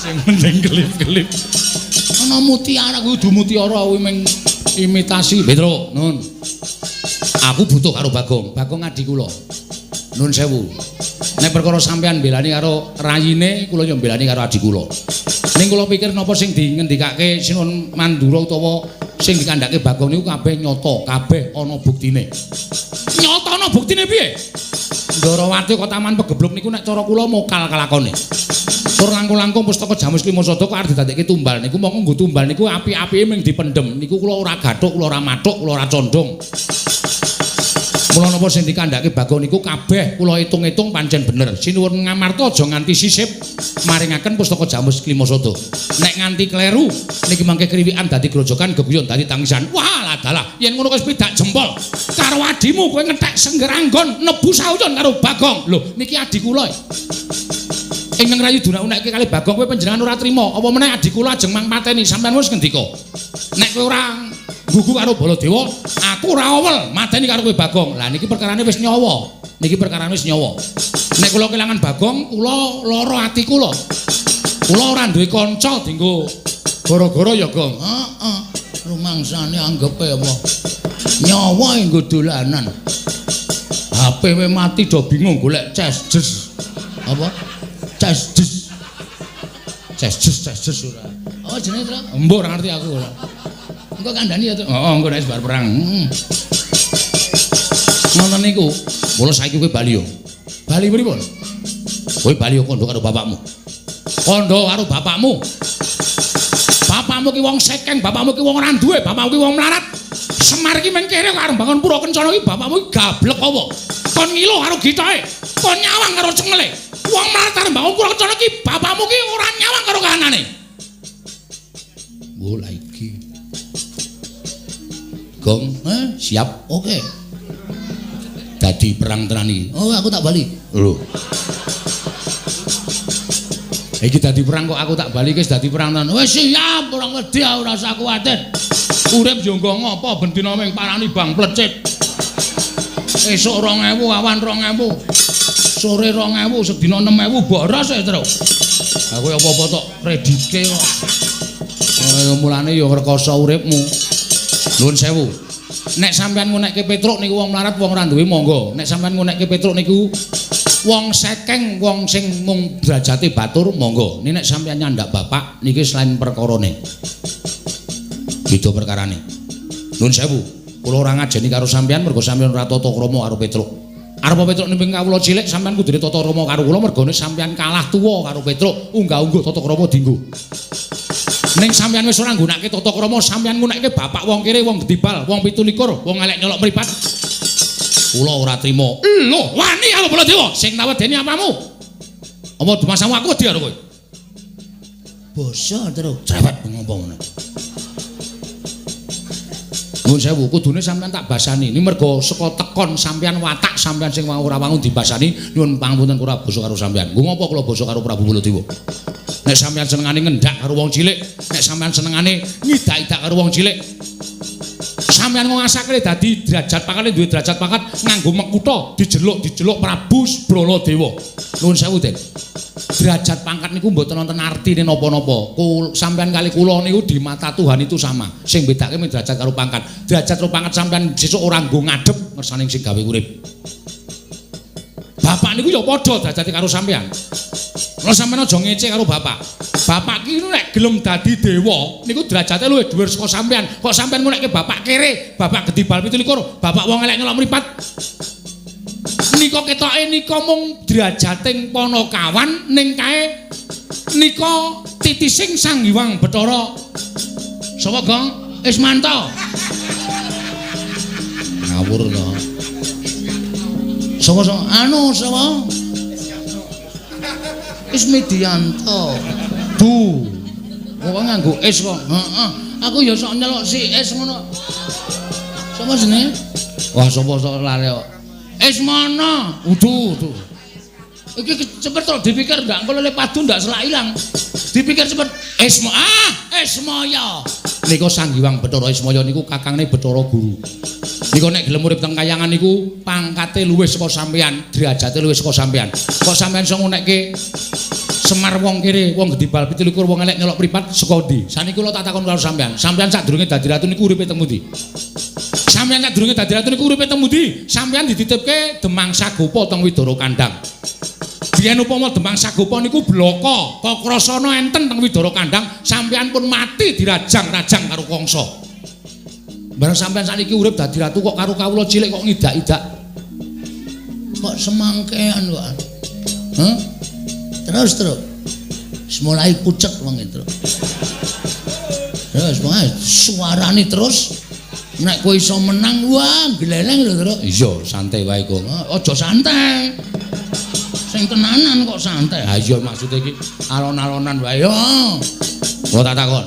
Sing penting klip-klip. Ana mutiara Kudu mutiara kuwi ming imitasi. Petro, nun. Aku butuh karo Bagong. Bagong adik kula. Nun sewu. Nek perkara sampean belani karo rayine, kula yo belani karo adik kula. Ning kula pikir napa sing dingendikake Sinuwun Mandura utawa sing dikandhake Bagong niku kabeh nyata, kabeh ana buktine. Nyata ana buktine piye? Ndorowati kok taman pegebluk niku nek cara kula mokal kalakone. Tur langkung-langkung pustaka Jamus Lima Sada kok arep didadekke tumbal niku mongko nggo tumbal niku api-apike ming dipendhem. Niku kula ora gathuk, kula ora mathuk, kula ora condong. Mula napa sing dikandhake Bagong niku kabeh kula itung-itung pancen bener. Sinuwun ngamarta aja nganti sisip maringaken pustaka Jamus Lima Sada. Nek nganti kleru niki mangke kriwikan dadi grojokan geguyon dadi tangisan. Wah, ladalah yen ngono wis pidak jempol karo adimu kowe ngetek senggeranggon nebu sauyon karo Bagong. Lho, niki adik kula. Ing nang rayu dunak-unekke kali Bagong kowe panjenengan ora trima. Apa meneh adik kula ajeng mang pateni sampean wis ngendika. Nek kowe ora gugu karo Baladewa, aku ora awel mateni karo kowe Bagong. Lah niki perkarane wis nyawa. Niki perkarane wis nyawa. Nek kula kelangan Bagong, kula lara ati kula. Kula ora duwe kanca dienggo Gara-gara ya, Gong. Heeh. Rumangsane anggepe apa? Nyawa nggo dolanan. HP we mati do bingung golek ces. Apa? Ces. Ces ora. Oh jenenge Tru? Mbok ora ngerti aku ora. Engko kandhani ya, Tru. Heeh, engko nek bar perang. Ngoten niku. Mula saiki kowe bali yo. Bali pripun? Kowe bali yo kondo karo bapakmu. Kondo karo bapakmu. Bapakmu ki wong sekeng, bapakmu ki wong ora duwe, bapakmu ki wong melarat. Semar ki men kere karo bangun pura kencana ki bapakmu ki gablek apa? Kon ngilo karo gitoke, kon nyawang karo cengele. Wong melarat karo bangun pura kencana ki bapakmu ki ora nyawang karo kahanane. Bola iki. Gong, siap. Oke. Dadi perang tenan iki. Oh, aku tak bali. Lho. Iki dadi perang kok aku tak bali wis dadi perang tenan. Wis siap, ora wedi ora usah kuwatir. Urip yo nggo ngopo bendina ming parani bang plecit. Esuk 2000 awan 2000. Sore 2000 sedina 6000 boros e terus. Aku apa-apa tok kreditke kok. Mulane yo ngrekoso uripmu. Nuwun sewu. Nek sampean ngunekke Petruk niku wong melarat wong ora duwe monggo. Nek sampean ngunekke Petruk niku wong sekeng wong sing mung derajate batur monggo. Nek sampean nyandak bapak niki selain perkarane. Gitu perkarane. Nuwun sewu. Kula ora ngajeni karo sampean mergo sampean ora tata krama karo Petruk. Arepa Petruk nimping kawula cilik sampean kudune tata krama karo kula mergone sampean kalah tuwa karo Petruk. Unggah-ungguh tata krama dienggo. Ning sampeyan wis ora nggunakake tata krama, sampeyan nggunakake bapak wong kere, wong gedibal, wong 17, wong elek nyolok mripat. Kula ora trima. Lho, wani aku Baladewa sing tawedeni apamu? Apa dimasamu aku wedi karo kowe? Basa terus cerewet ngomong ngono. Nuwun sewu, kudune sampeyan tak basani. Ini mergo saka tekon sampeyan watak sampeyan sing ora wangun dibasani, nyuwun pangapunten kula basa karo sampeyan. Nggo ngopo kula basa karo Prabu Baladewa? Nek sampeyan senengane ngendak karo wong cilik, nek sampeyan senengane ngidak-idak karo wong cilik, sampeyan ngasake dadi derajat pangkat duwe derajat pangkat nganggo mekutha dijeluk Prabu Baladewa. Nuwun sewu, Den. Derajat pangkat niku mboten wonten artine napa-napa. Sampeyan kali kula niku di mata Tuhan itu sama. Sing bedake men derajat karo pangkat. Derajat karo pangkat sampeyan sesuk ora nggo ngadep ngersane sing gawe urip. Bapak niku ya padha derajate karo sampeyan. Lha sampeyan aja ngece karo bapak. Bapak ki nek gelem dadi dewa niku derajate luwih dhuwur saka sampeyan. Kok sampeyan ngonekke bapak kere, bapak gedibal 17, bapak wong elek nyolok mripat. Nika ketoke nika mung derajating Panakawan ning kae nika titising Sang Hyang Bathara. Sapa, Gong? Ismanto. Ngawur to. Sapa? Anu sapa? Ismidianto. Bu. Kok nganggo is kok? Heeh. Aku ya sok nyelok si is ngono. Sapa jenenge? Wah, sapa sok lali kok. Ismana. Udu. Iki cepet to dipikir ndak engko lele padu ndak selak ilang. Dipikir cepet Ismaya. Nika Sang Hyang Bathara Ismaya niku kakangne Bathara Guru. Nika nek gelem urip teng kayangan niku pangkate luwih saka sampeyan, derajate luwih saka sampeyan. Kok sampeyan iso ngonekke Semar wong kere, wong gedibal 17, wong elek nyolok mripat saka ndi? Saniki kula tak takon karo sampeyan. Sampeyan sadurunge dadi ratu niku uripe teng pundi? Sampeyan sadurunge dadi ratu niku uripe teng pundi? Sampeyan dititipke Demang Sagopa teng Widara Kandhang. Biyen upama Demang Sagopa niku blaka, Kakrasana enten teng Widara Kandhang, sampeyan pun mati dirajang-rajang karo Kangsa. Bareng sampeyan saniki urip dadi ratu kok karo kawula cilik kok ngidak-idak. Kok semangkean kok. Hah? Terus mulai pucet wong itu. Terus wae suarane terus nek kowe iso menang wah gleleng lho, Tru. Iya, santai wae kok. Aja santai. Sing tenanan kok santai. Ha iya maksude iki alon-alonan wae yo. Kula tak takon.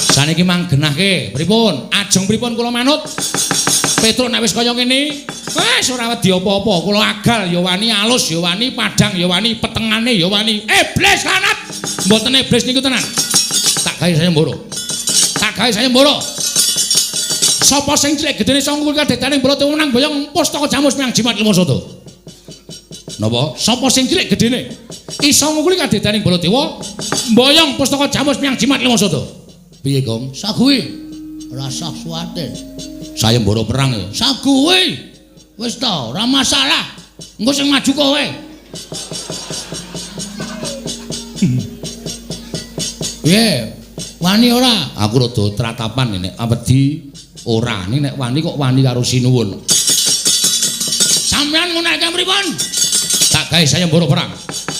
Saniki manggenahke pripun? Ajeng pripun kula manut? Petruk nek wis kaya ngene, wis ora wedi apa-apa. Kula agal ya wani, alus ya wani, padang ya wani, petengane ya wani. Iblis lanat. Mboten iblis niku tenan. Tak gawe saya mboro. Sapa sing cilik gedene sangkul kadetaning Baladewa menang boyong pustaka jamus miang jimat ilmu soto. Napa? Sapa sing cilik gedene? Isa ngukuli kadedaning Baladewa, mboyong pustaka Jamus miyang jimat Limasada. Piye, Gong? Saguwe. Rasa suwate. Sayembara perang ya. Saguwe. Wis ta, ora masalah. Engko sing maju kowe. Piye? Wani ora? Aku rada tratapan nek wedi ora, nek wani kok wani karo Sinuwun. Sampeyan ngunake pripun? Tak gawe sayembara perang.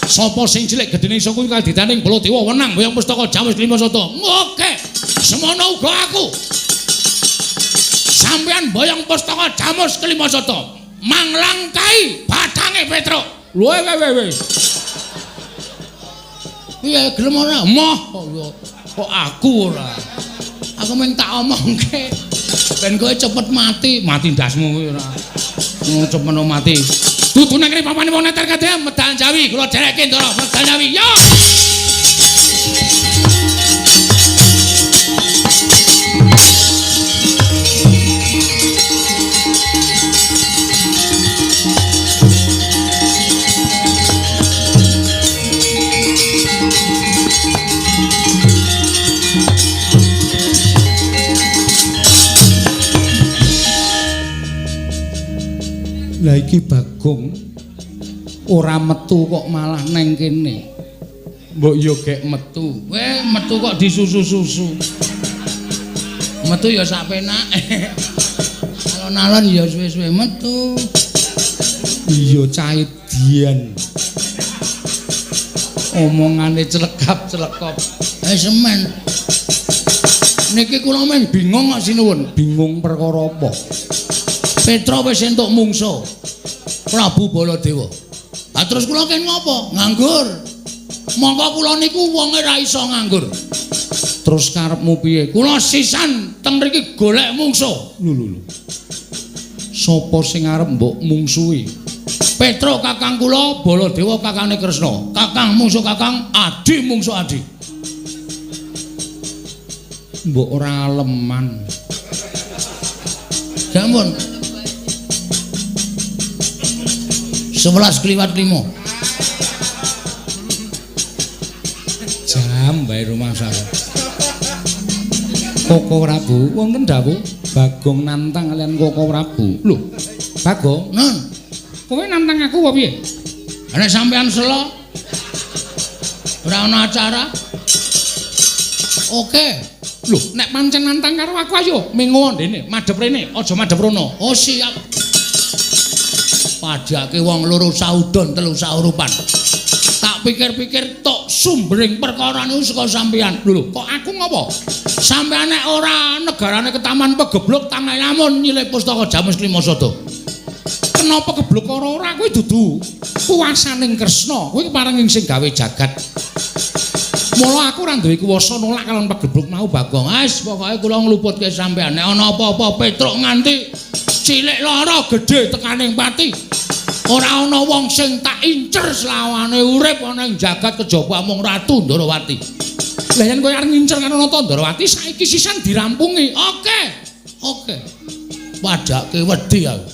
Sapa sing cilik gedene isa kuwi kadedaning Baladewa wenang mboyong pustaka Jamus Limasada. Oke. Semono uga aku. Sampeyan mboyong pustaka Jamus Limasada. Manglangkai batange Petruk. Lho we. Piye gelem ora? Moh kok aku ora. Aku mung tak omongke. Ben kowe cepet mati. Mati ndasmu kuwi ora. Cepet mati. Dudu nang kene papane wong neter kadhe medal Jawi, kula dereke ndara medal Jawi. Yo! Lah iki Bagong ora metu kok malah neng kene. Mbok yo gek metu. Weh, metu kok disusu-susu. Metu ya sak penake. Alon-alon ya suwe-suwe metu. Iya cahe dian. Omongane celekap-celekop. Semen. Niki kula men bingung kok Sinuwun. Bingung perkara apa? Petra wis entuk mungsuh. Prabu Baladewa. Lah terus kula ken ngopo? Nganggur. Monggo kula niku wonge ra iso nganggur. Terus karepmu piye? Kula sisan teng mriki golek mungsuh. Lho. Sapa sing arep mbok mungsuhi? Petra kakang kula, Baladewa kakane Kresna. Kakang mungsuh kakang, adi mungsuh adi. Mbok ora aleman. Jampun. 11 kliwat 5. Jam bae rumah saya. Koko Prabu, wonten dawuh Bagong nantang kalian Koko Prabu. Lho, Bagong, Nun, kowe nantang aku apa piye? nek sampean selo ora ana acara. Oke. Lho, nek pancen nantang karo aku ayo mengo ndene, madhep rene, aja madhep rono. Oh siap. Pajake wong loro saudon telu saurupan. Tak pikir-pikir tok sumbering perkara niku saka sampean. Lho, kok aku ngopo? Sampean nek ora negarane ketaman pegeblok tanah lamun nyilih pustaka Jamus Limasada. Kenapa geblok ora kuwi dudu kuwasaning Kresna. Kuwi keparenging sing gawe jagat. Mula aku ora duwe kuwasa nolak kalon pegeblok mau Bagong. Wis pokoke kula ngluputke sampean. Nek ana apa-apa Petruk nganti cilik lara gedhe tekaning pati. Ora ana wong sing tak incer selawane urip ana ing jagat kejaba mung Ratu Ndarawati. Lah yen kowe arep ngincer karo Ratu Ndarawati saiki sisan dirampungi. Oke. Padake wedi aku.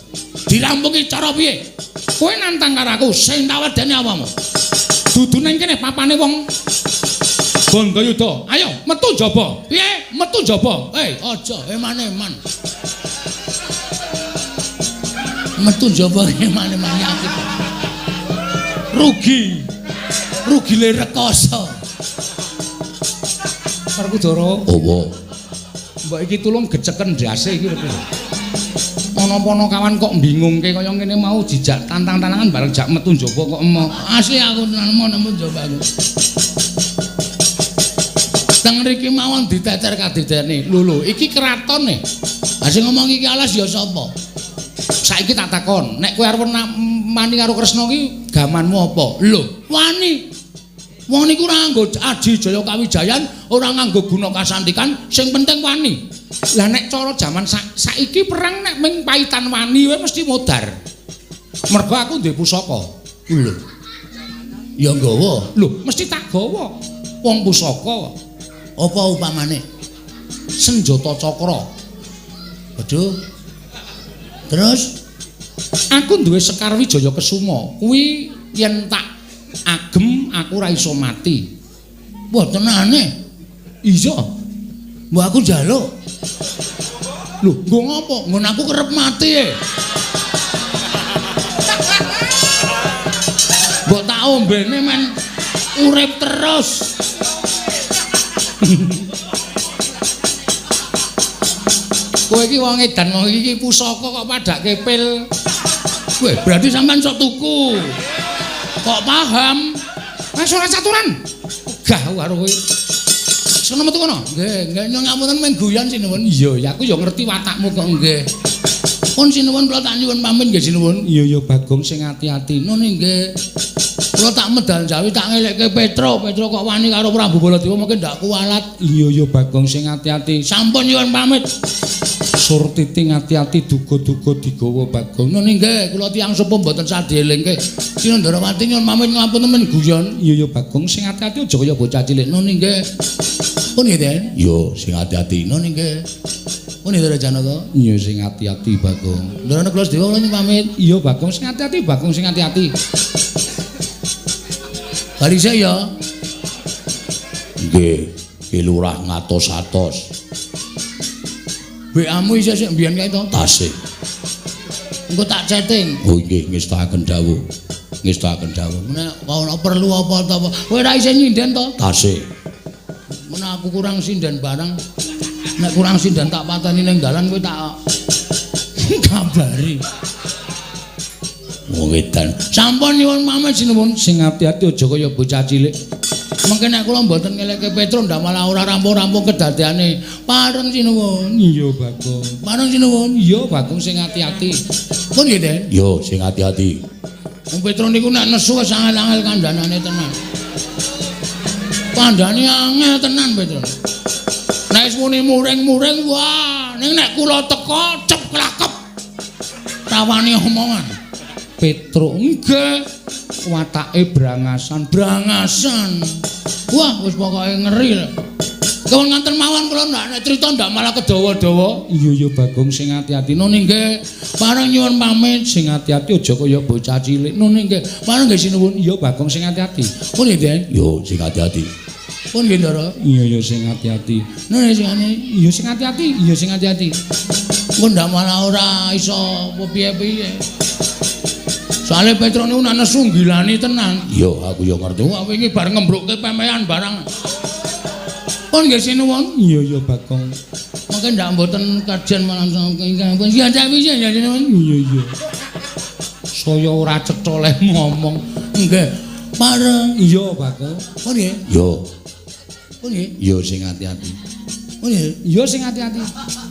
Dirampungi cara piye? Kowe nantang karo aku Sing tak wedeni apamu? dudu ning kene papane wong Gandayuda. Ayo metu njaba. Piye? Metu njaba. Aja eman-eman. Metu njaba eman-eman nyakit. Rugi le rekoso. Werkudara. Apa? Mbok iki tulung geceken ndase iki lho. Ana-ana kawan kok bingungke kaya ngene mau jijak tantang-tantangan bareng jak metu njaba kok emoh. Asli aku nemu njaba aku. Teng mriki mawon diteter kadidene. Lho, iki keratone. Ha sing ngomong iki alas ya sapa? Saiki tak takon, nek kowe arep mani karo Kresna ki gamanmu apa? Lho, wani. Wong niku ora nganggo Aji Jaya Kawijayan, ora nganggo guna kasantikan, sing penting wani. Lah nek cara jaman saiki perang nek ming paitan wani wae mesti modar. Mergo aku duwe pusaka. Lho. Ya nggawa. Lho, mesti tak gawa. Wong pusaka. Apa upamane? Senjata cakra. Waduh. Terus aku duwe Sekar Wijaya Kesuma. Kuwi yen tak agem ora iso mati. Wah tenane. Iya. Mbok aku njaluk. Lho, nggo ngopo? Nggon aku kerep mati e. Mbok tak ombene men urip terus. Kowe iki wong edan wong iki pusaka kok padake pil. Weh, berarti sampean sok tuku. Kok paham? Wis ora caturan. Gah karo kowe. Sono metu kono. Nggih, nyuwun ngapunten men guyon sinuwun. Iya, ya aku ya ngerti watakmu kok. Nggih. Pun sinuwun kula tak nyuwun pamit nggih sinuwun. Iya Bagong sing ati-ati. Nune nggih. Kula tak medal jawi tak ngelekke Petro kok wani karo Prabu Baladewa mungkin ndak kualat. Iya Bagong sing ati-ati. Sampun nyuwun pamit. Surtiti ati-ati duga-duga digawa Bagong. Nune nggih, kula tiyang sepuh mboten sadelingke. Sinandrawati nyuwun pamit ngapunten men guyon. Iya Bagong sing ati-ati aja kaya bocah cilik. Nune nggih. Pun nggih, Den? Yo sing ati-ati. Nune nggih. Pun nggih Janaka. Iya sing ati-ati Bagong. Ndarane kula Dewa kula nyuwun pamit. Iya Bagong sing ati-ati, Bagong sing ati-ati. Bari saya ya. Nggih, Ki Lurah ngatos-atos. WA-mu isih sik mbiyen kae to? Tasih. Engko tak chatting. Oh nggih, ngestakaken dawuh. Ngestakaken dawuh. Nek ana perlu apa ta apa. Kowe ora isih nyinden to? Tasih. Menawa aku kurang sinden barang. Nek kurang sinden tak pateni ning dalan kowe tak kabari. Wong edan. Sampun nyuwun pamit sinuwun. Sing ati-ati aja kaya bocah cilik. Mengke nek kula mboten ngelekke Petro ndak malah ora rampung-rampung kedadeane. Pareng sinuwun. Iya Bagong. Pareng sinuwun. Iya Bagong sing ati-ati. Pun nggih, Den. Yo sing ati-ati. Wong Petro niku nek nesu wis angel-angel kandhanane tenan. Kandhane angel tenan Petro. Nek wis muni muring-muring wah, ning nek kula teka cep klakep. Rawani omongan. Petro nggih watake brangasan. Wah, wis pokoke ngeri lho. Kawon nganten mawon kula nek crita ndak malah kedawa-dawa. Iya Bagong sing ati-ati. Nune nggih, pareng nyuwun pamit. Sing ati-ati aja kaya bocah cilik. Nune nggih, pareng nggih sinuwun. Iya Bagong sing ati-ati. Pun nggih, Den. Yo sing ati-ati. Pun nggih, Ndara. Iya yo sing ati-ati. Nune sing ane. Iya sing ati-ati. Iya sing ati-ati. Mun ndak malah ora iso piye-piye. Soale Petro niku nak nesu gilani tenan. Yo aku yo ngerti. Wah, wingi bar ngembrukke pemean barang. Pun nggih sinuwun. Iya yo Bagong. Mungkin ndak mboten kajen malam ingkang pun siang wis ya sinuwun. Iya iya. Saya ora cetha le ngomong. Nggih. Pareng. Iya Bagong. Pun nggih. Yo. Pun nggih. Yo sing ati-ati. Pun nggih. Yo sing ati-ati.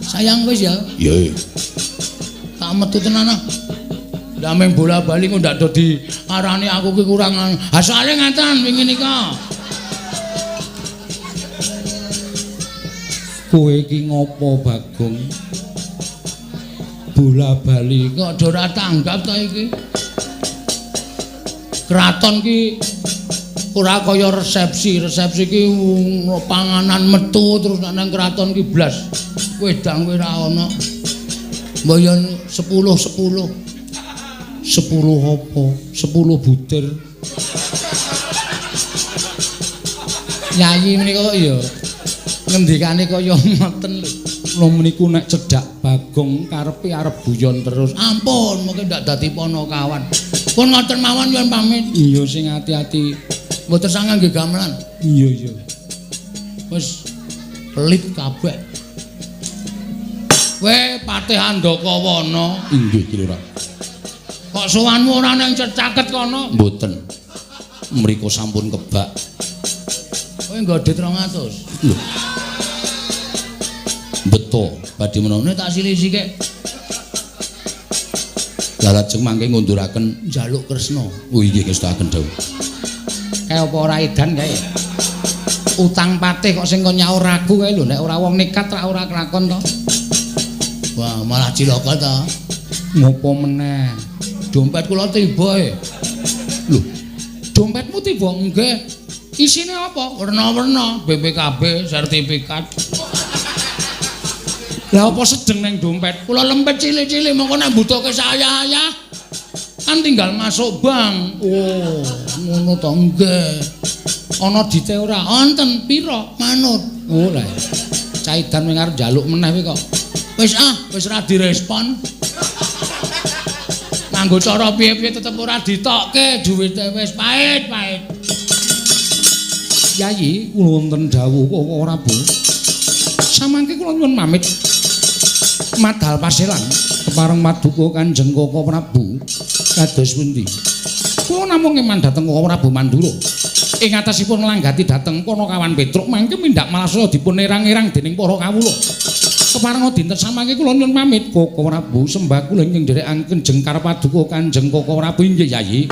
Sayang wis ya. Yo. Tak metu tenan ah. Dameng bola-bali kok ndak do diarani aku ki kurang. Asale ngaten wingi nika. Kowe iki ngopo Bagong? Bola-bali Kok do ora tanggap ta iki? Kraton ki ora kaya resepsi. Resepsi ki panganan metu terus nang kraton ki blas. Wedang kuwi ora ana. Mboyon 10 apa? 10 butir. Nyanyi menika kok ya ngendikane kaya ngoten lho. Lho meniku nek cedhak Bagong karepe arep guyon terus. Ampun, mungkin ndak dadi ponokawan. Pun ngoten mawon nyuwun pamit. Iya sing ati-ati. Mboten sangang nggih gamelan. Iya iya. Wis pelit kabeh. Kowe Patih Andakawana. Inggih Ki Lurah. Kok sowanmu ora nang caket kono? Mboten. Mriku sampun kebak. Kowe nggodhet 200. Lho. Beto, badhe menawa Tak silisike lajeng mangke ngunduraken njaluk Kresna. Oh nggih ngestakaken dawuh. Kaya apa ora edan kae. Utang patih kok sing kon nyaur ragu kae lho nek ora wong nekat ora kelakon to. Wah, malah cilaka to. Ngopo meneh? Dompet kula tiba e. Lho, dompetmu tiba nggih. Isine apa? Werna-werna, BPKB, sertifikat. Lah apa sedeng ning dompet? Kula lempet cilik-cilik mongko nek mbutuhke saya kan tinggal masuk bank. Oh, ngono to nggih. Ana dite ora? Wonten pira? Manut. Oh lah. Caidan wing arep njaluk meneh kowe kok. Wis ra direspon. Nganggo cara piye-piye tetep ora ditokke dhuwite wis pahit. Yayi, kula wonten dawuh kok ora Bu. Samangke kula nyuwun pamit. Madhal paselan kepareng maduka Kanjeng Koko Prabu. Kados pundi? Kula namung ngeman dhateng Koko Prabu Mandura. Ing atasipun nglanggati dhateng Panakawan Petruk mangke mindhak malasaya dipun erang-erang dening para kawula. Kepareng dinten samangke kula nyuwun pamit Koko Prabu sembah kula ing nderekaken Kanjeng Paduka Kanjeng Koko Prabu inggih Yayi.